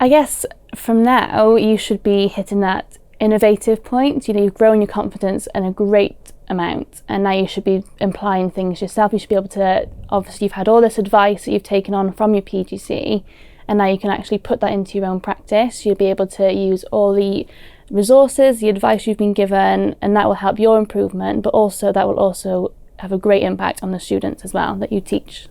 I guess from now you should be hitting that innovative point. You know, you've grown your confidence in a great amount, and now you should be implying things yourself. You should be able to, obviously you've had all this advice that you've taken on from your PGC, and now you can actually put that into your own practice. You'll be able to use all the resources, the advice you've been given, and that will help your improvement, but also that will also have a great impact on the students as well that you teach.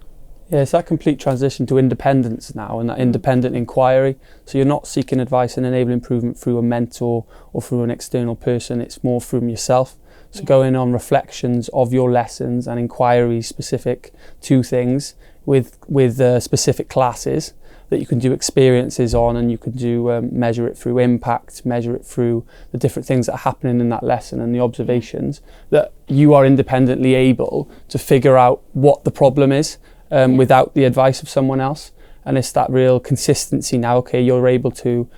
Yeah, it's that complete transition to independence now, and that independent inquiry. So you're not seeking advice and enable improvement through a mentor or through an external person, it's more from yourself. So going on reflections of your lessons and inquiries specific to things with specific classes that you can do experiences on, and you can do measure it through impact, measure it through the different things that are happening in that lesson and the observations, that you are independently able to figure out what the problem is without the advice of someone else. And it's that real consistency now. Okay, you're able to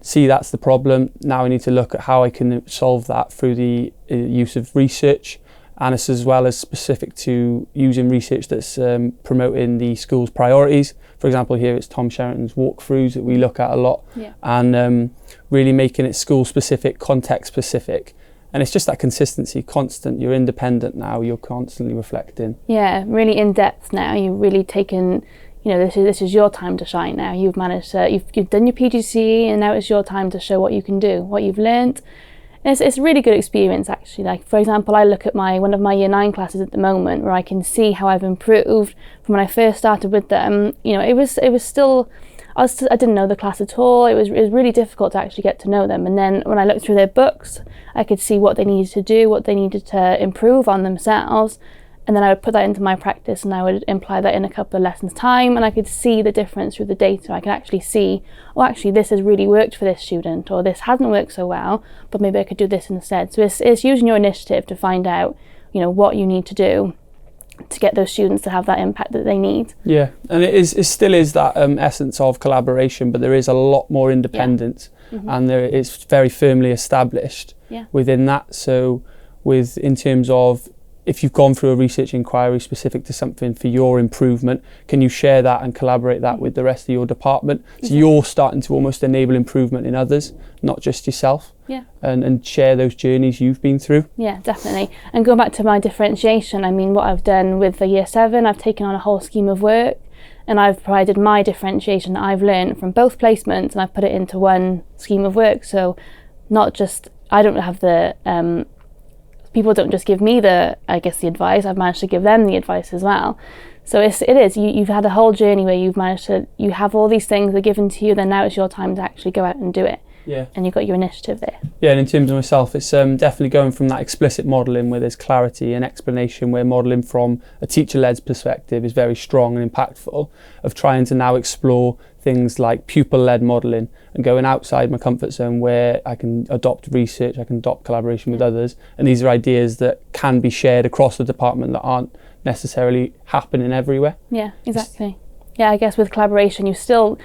see that's the problem. Now I need to look at how I can solve that through the use of research. And it's as well as specific to using research that's promoting the school's priorities. For example, here it's Tom Sherrington's walkthroughs that we look at a lot, and really making it school specific, context specific. And it's just that consistency, constant. You're independent now, you're constantly reflecting. Yeah, really in depth now. You've really taken, you know, this is your time to shine now. You've managed to, you've done your PGCE, and now it's your time to show what you can do, what you've learnt. It's a really good experience actually. Like, for example, I look at one of my year 9 classes at the moment, where I can see how I've improved from when I first started with them. You know, it was still, I didn't know the class at all. It was really difficult to actually get to know them. And then when I looked through their books, I could see what they needed to do, what they needed to improve on themselves. And then I would put that into my practice, and I would imply that in a couple of lessons time, and I could see the difference through the data. I could actually see, oh, actually this has really worked for this student, or this hasn't worked so well, but maybe I could do this instead. So it's using your initiative to find out, you know, what you need to do to get those students to have that impact that they need. Yeah, and it still is that essence of collaboration, but there is a lot more independence, and it's very firmly established within that. So in terms of, if you've gone through a research inquiry specific to something for your improvement, can you share that and collaborate that with the rest of your department? So you're starting to almost enable improvement in others, not just yourself, and share those journeys you've been through. Yeah, definitely. And going back to my differentiation, I mean, what I've done with the year 7, I've taken on a whole scheme of work, and I've provided my differentiation that I've learned from both placements, and I've put it into one scheme of work. So not just, I don't have the, people don't just give me the advice, I've managed to give them the advice as well. So you've had a whole journey where you've managed to, you have all these things that are given to you, then now it's your time to actually go out and do it. Yeah. And you've got your initiative there. Yeah, and in terms of myself, it's definitely going from that explicit modelling where there's clarity and explanation, where modelling from a teacher-led perspective is very strong and impactful, of trying to now explore things like pupil-led modelling and going outside my comfort zone, where I can adopt research, I can adopt collaboration with others, and these are ideas that can be shared across the department that aren't necessarily happening everywhere. Yeah, exactly. Yeah, I guess with collaboration, you still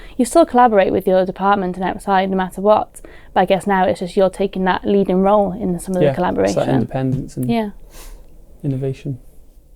collaborate with your department and outside no matter what, but I guess now it's just you're taking that leading role in some of the collaboration. It's that independence and innovation.